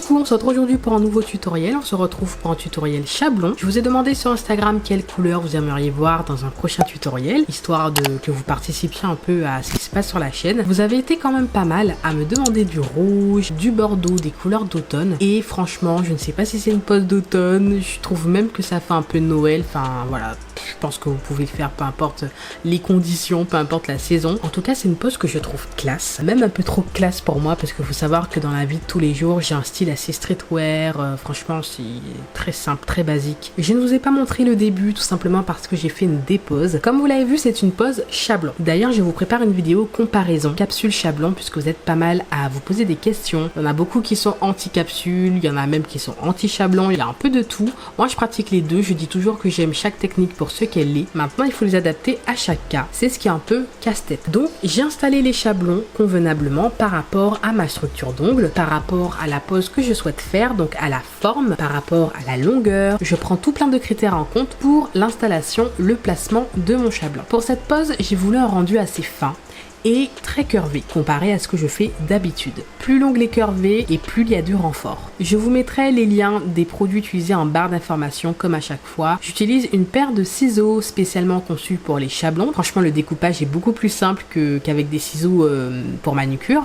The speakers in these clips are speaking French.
Coucou, on se retrouve aujourd'hui pour un nouveau tutoriel. On se retrouve pour un tutoriel Chablon. Je vous ai demandé sur Instagram quelle couleur vous aimeriez voir dans un prochain tutoriel, histoire que vous participiez un peu à ce qui se passe sur la chaîne. Vous avez été quand même pas mal à me demander du rouge, du bordeaux, des couleurs d'automne. Et franchement, je ne sais pas si c'est une pose d'automne. Je trouve même que ça fait un peu Noël. Enfin voilà, je pense que vous pouvez le faire peu importe les conditions, peu importe la saison. En tout cas, c'est une pose que je trouve classe. Même un peu trop classe pour moi parce qu'il faut savoir que dans la vie de tous les jours, j'ai un style assez streetwear, franchement c'est très simple, très basique. Je ne vous ai pas montré le début tout simplement parce que j'ai fait une dépose. Comme vous l'avez vu, c'est une pose Chablon. D'ailleurs, je vous prépare une vidéo comparaison capsule Chablon puisque vous êtes pas mal à vous poser des questions. Il y en a beaucoup qui sont anti-capsule, il y en a même qui sont anti-Chablon, il y a un peu de tout. Moi je pratique les deux, je dis toujours que j'aime chaque technique pour ce qu'elle est. Maintenant il faut les adapter à chaque cas. C'est ce qui est un peu casse-tête. Donc j'ai installé les Chablons convenablement par rapport à ma structure d'ongles, par rapport à la pose que je souhaite faire, donc à la forme, par rapport à la longueur. Je prends tout plein de critères en compte pour l'installation, le placement de mon Chablon. Pour cette pose, j'ai voulu un rendu assez fin et très curvé comparé à ce que je fais d'habitude. Plus l'ongle est curvé et plus il y a du renfort. Je vous mettrai les liens des produits utilisés en barre d'informations comme à chaque fois. J'utilise une paire de ciseaux spécialement conçus pour les Chablons. Franchement, le découpage est beaucoup plus simple qu'avec des ciseaux pour manucure.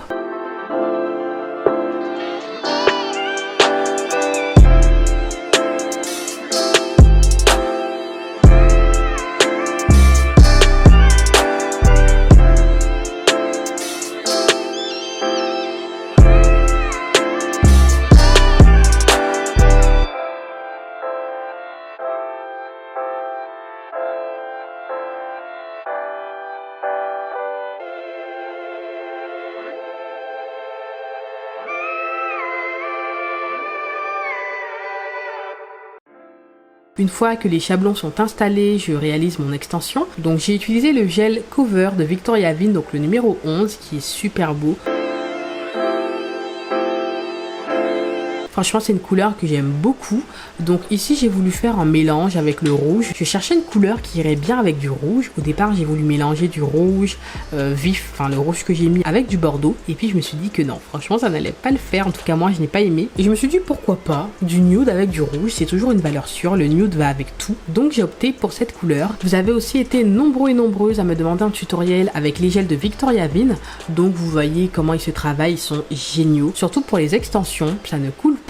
Une fois que les Chablons sont installés, je réalise mon extension. Donc j'ai utilisé le gel Cover de Victoria Vin, donc le numéro 11, qui est super beau. Franchement, c'est une couleur que j'aime beaucoup. Donc ici, j'ai voulu faire un mélange avec le rouge. Je cherchais une couleur qui irait bien avec du rouge. Au départ, j'ai voulu mélanger du rouge vif, enfin le rouge que j'ai mis avec du bordeaux. Et puis, je me suis dit que non, franchement, ça n'allait pas le faire. En tout cas, moi, je n'ai pas aimé. Et je me suis dit, pourquoi pas du nude avec du rouge. C'est toujours une valeur sûre. Le nude va avec tout. Donc, j'ai opté pour cette couleur. Vous avez aussi été nombreux et nombreuses à me demander un tutoriel avec les gels de Victoria Vin. Donc, vous voyez comment ils se travaillent. Ils sont géniaux. Surtout pour les extensions, ça ne coule pas.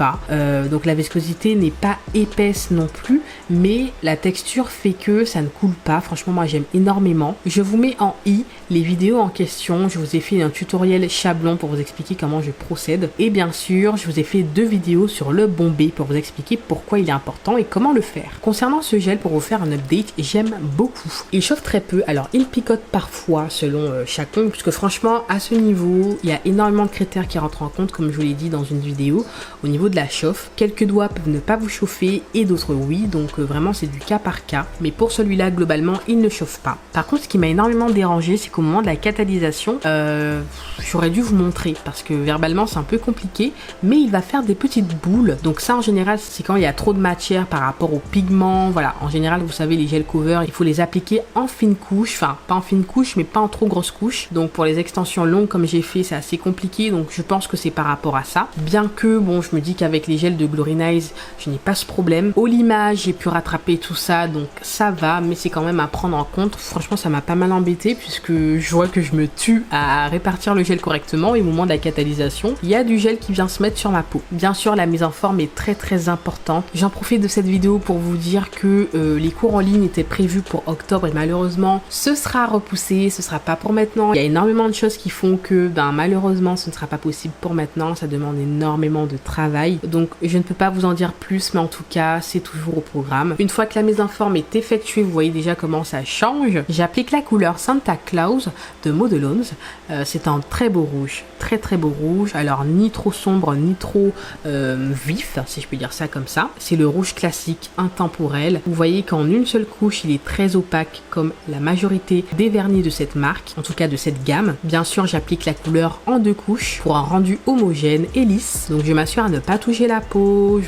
Donc la viscosité n'est pas épaisse non plus, mais la texture fait que ça ne coule pas. Franchement, moi j'aime énormément. Je vous mets en i les vidéos en question. Je vous ai fait un tutoriel Chablon pour vous expliquer comment je procède. Et bien sûr, je vous ai fait 2 vidéos sur le bombé pour vous expliquer pourquoi il est important et comment le faire. Concernant ce gel, pour vous faire un update, j'aime beaucoup. Il chauffe très peu. Alors, il picote parfois selon chaque ongle, puisque franchement, à ce niveau, il y a énormément de critères qui rentrent en compte, comme je vous l'ai dit dans une vidéo. Au niveau de la chauffe, quelques doigts peuvent ne pas vous chauffer et d'autres oui, donc vraiment c'est du cas par cas. Mais pour celui-là, globalement, il ne chauffe pas. Par contre, ce qui m'a énormément dérangé, c'est qu'au moment de la catalysation, j'aurais dû vous montrer parce que verbalement c'est un peu compliqué, mais il va faire des petites boules. Donc ça, en général, c'est quand il y a trop de matière par rapport aux pigments. Voilà, en général, vous savez, les gels cover, il faut les appliquer en fine couche, enfin pas en fine couche, mais pas en trop grosse couche. Donc pour les extensions longues comme j'ai fait, c'est assez compliqué. Donc je pense que c'est par rapport à ça. Bien que, bon, je me dis qu'avec les gels de Glory Nice, je n'ai pas ce problème. Au limage, j'ai pu rattraper tout ça, donc ça va, mais c'est quand même à prendre en compte. Franchement, ça m'a pas mal embêté puisque je vois que je me tue à répartir le gel correctement et au moment de la catalysation, il y a du gel qui vient se mettre sur ma peau. Bien sûr, la mise en forme est très importante. J'en profite de cette vidéo pour vous dire que les cours en ligne étaient prévus pour octobre et malheureusement, ce sera repoussé, ce sera pas pour maintenant. Il y a énormément de choses qui font que malheureusement, ce ne sera pas possible pour maintenant. Ça demande énormément de travail. Donc je ne peux pas vous en dire plus, mais en tout cas c'est toujours au programme. Une fois que la mise en forme est effectuée, vous voyez déjà comment ça change. J'applique la couleur Santa Claus de Modelones. C'est un très beau rouge, très beau rouge. Alors ni trop sombre ni trop vif, si je peux dire ça comme ça. C'est le rouge classique, intemporel. Vous voyez qu'en une seule couche il est très opaque comme la majorité des vernis de cette marque, en tout cas de cette gamme. Bien sûr, j'applique la couleur en 2 couches pour un rendu homogène et lisse. Donc je m'assure à ne pas toucher la peau,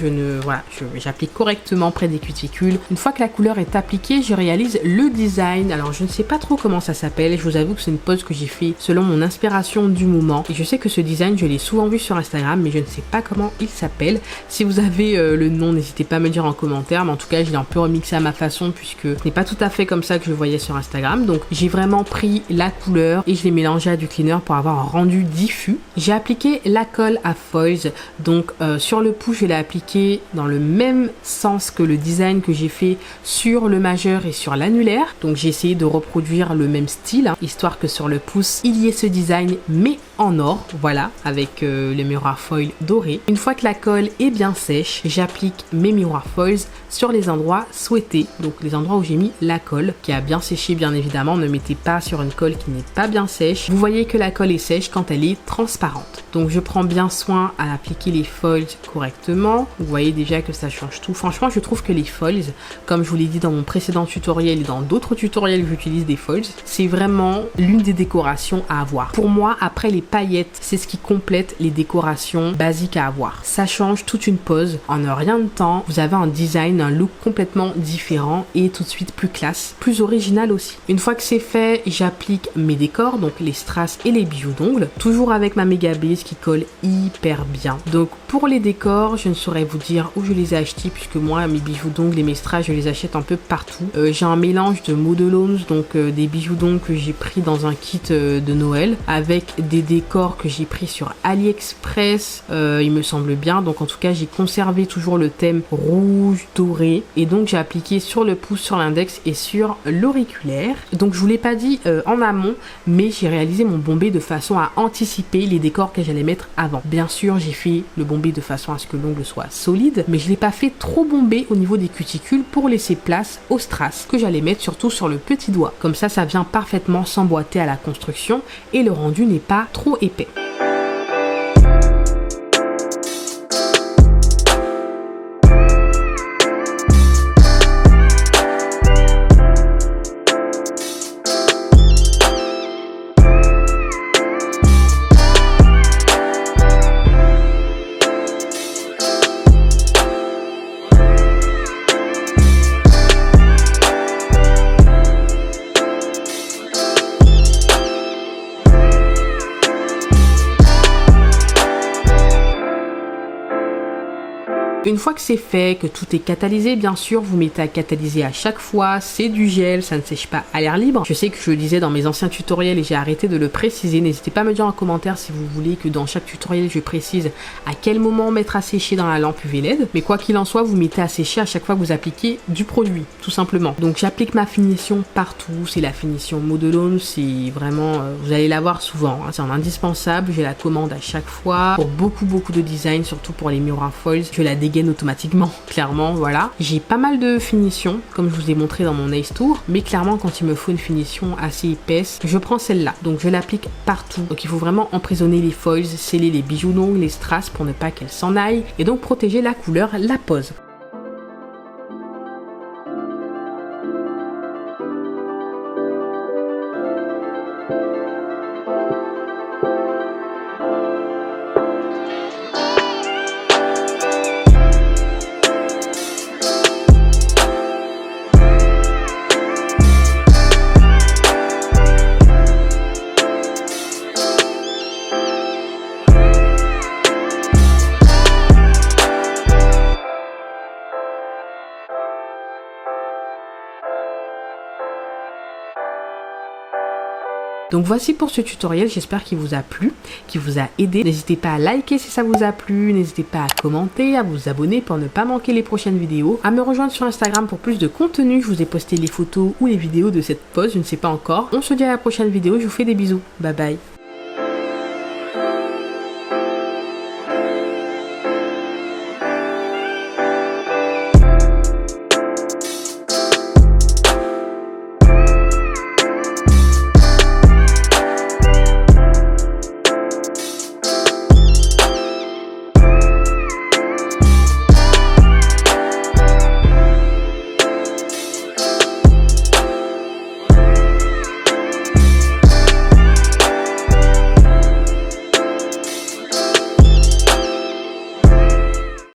j'applique correctement près des cuticles cuticules. Une fois que la couleur est appliquée, je réalise le design. Alors je ne sais pas trop comment ça s'appelle, je vous avoue que c'est une pose que j'ai fait selon mon inspiration du moment. Et je sais que ce design, je l'ai souvent vu sur Instagram, mais je ne sais pas comment il s'appelle. Si vous avez le nom, n'hésitez pas à me dire en commentaire, mais en tout cas, je l'ai un peu remixé à ma façon puisque ce n'est pas tout à fait comme ça que je le voyais sur Instagram. Donc j'ai vraiment pris la couleur et je l'ai mélangé à du cleaner pour avoir un rendu diffus. J'ai appliqué la colle à foils, donc sur le pouce, je l'ai appliqué dans le même sens que le design que j'ai fait sur le majeur et sur l'annulaire. Donc j'ai essayé de reproduire le même style, hein, histoire que sur le pouce, il y ait ce design, mais en or, voilà, avec les miroirs foil dorés. Une fois que la colle est bien sèche, j'applique mes miroirs foils sur les endroits souhaités, donc les endroits où j'ai mis la colle, qui a bien séché bien évidemment. Ne mettez pas sur une colle qui n'est pas bien sèche. Vous voyez que la colle est sèche quand elle est transparente. Donc je prends bien soin à appliquer les foils correctement. Vous voyez déjà que ça change tout. Franchement, je trouve que les foils, comme je vous l'ai dit dans mon précédent tutoriel et dans d'autres tutoriels que j'utilise des foils, c'est vraiment l'une des décorations à avoir. Pour moi, après les paillettes, c'est ce qui complète les décorations basiques à avoir. Ça change toute une pose. En un rien de temps, vous avez un design, un look complètement différent et tout de suite plus classe, plus original aussi. Une fois que c'est fait, j'applique mes décors, donc les strass et les bijoux d'ongles, toujours avec ma méga base qui colle hyper bien. Donc pour les décors, je ne saurais vous dire où je les ai achetés puisque moi, mes bijoux d'ongles et mes strass, je les achète un peu partout. J'ai un mélange de modelhomes, donc des bijoux d'ongles que j'ai pris dans un kit de Noël, avec des décors que j'ai pris sur AliExpress, il me semble bien. Donc en tout cas, j'ai conservé toujours le thème rouge, doré, et donc j'ai appliqué sur le pouce, sur l'index et sur l'auriculaire. Donc je vous l'ai pas dit en amont, mais j'ai réalisé mon bombé de façon à anticiper les décors que j'allais mettre avant. Bien sûr, j'ai fait le bombé de façon à ce que l'ongle soit solide, mais je l'ai pas fait trop bombé au niveau des cuticules pour laisser place au strass que j'allais mettre surtout sur le petit doigt. Comme ça vient parfaitement s'emboîter à la construction et le rendu n'est pas trop épais. Une fois que c'est fait, que tout est catalysé, bien sûr, vous mettez à catalyser à chaque fois. C'est du gel, ça ne sèche pas à l'air libre. Je sais que je le disais dans mes anciens tutoriels et j'ai arrêté de le préciser. N'hésitez pas à me dire en commentaire si vous voulez que dans chaque tutoriel, je précise à quel moment mettre à sécher dans la lampe UV LED. Mais quoi qu'il en soit, vous mettez à sécher à chaque fois que vous appliquez du produit, tout simplement. Donc j'applique ma finition partout. C'est la finition modelhomes, c'est vraiment... vous allez la voir souvent, hein. C'est un indispensable. J'ai la commande à chaque fois. Pour beaucoup de design, surtout pour les miroirs foils, je la dégaine automatiquement, clairement, voilà. J'ai pas mal de finitions, comme je vous ai montré dans mon Ace Tour, mais clairement, quand il me faut une finition assez épaisse, je prends celle-là. Donc je l'applique partout. Donc il faut vraiment emprisonner les foils, sceller les bijoux d'ongles, les strass pour ne pas qu'elles s'en aillent, et donc protéger la couleur, la pose. Donc voici pour ce tutoriel, j'espère qu'il vous a plu, qu'il vous a aidé. N'hésitez pas à liker si ça vous a plu, n'hésitez pas à commenter, à vous abonner pour ne pas manquer les prochaines vidéos, à me rejoindre sur Instagram pour plus de contenu. Je vous ai posté les photos ou les vidéos de cette pose, je ne sais pas encore. On se dit à la prochaine vidéo, je vous fais des bisous, bye bye.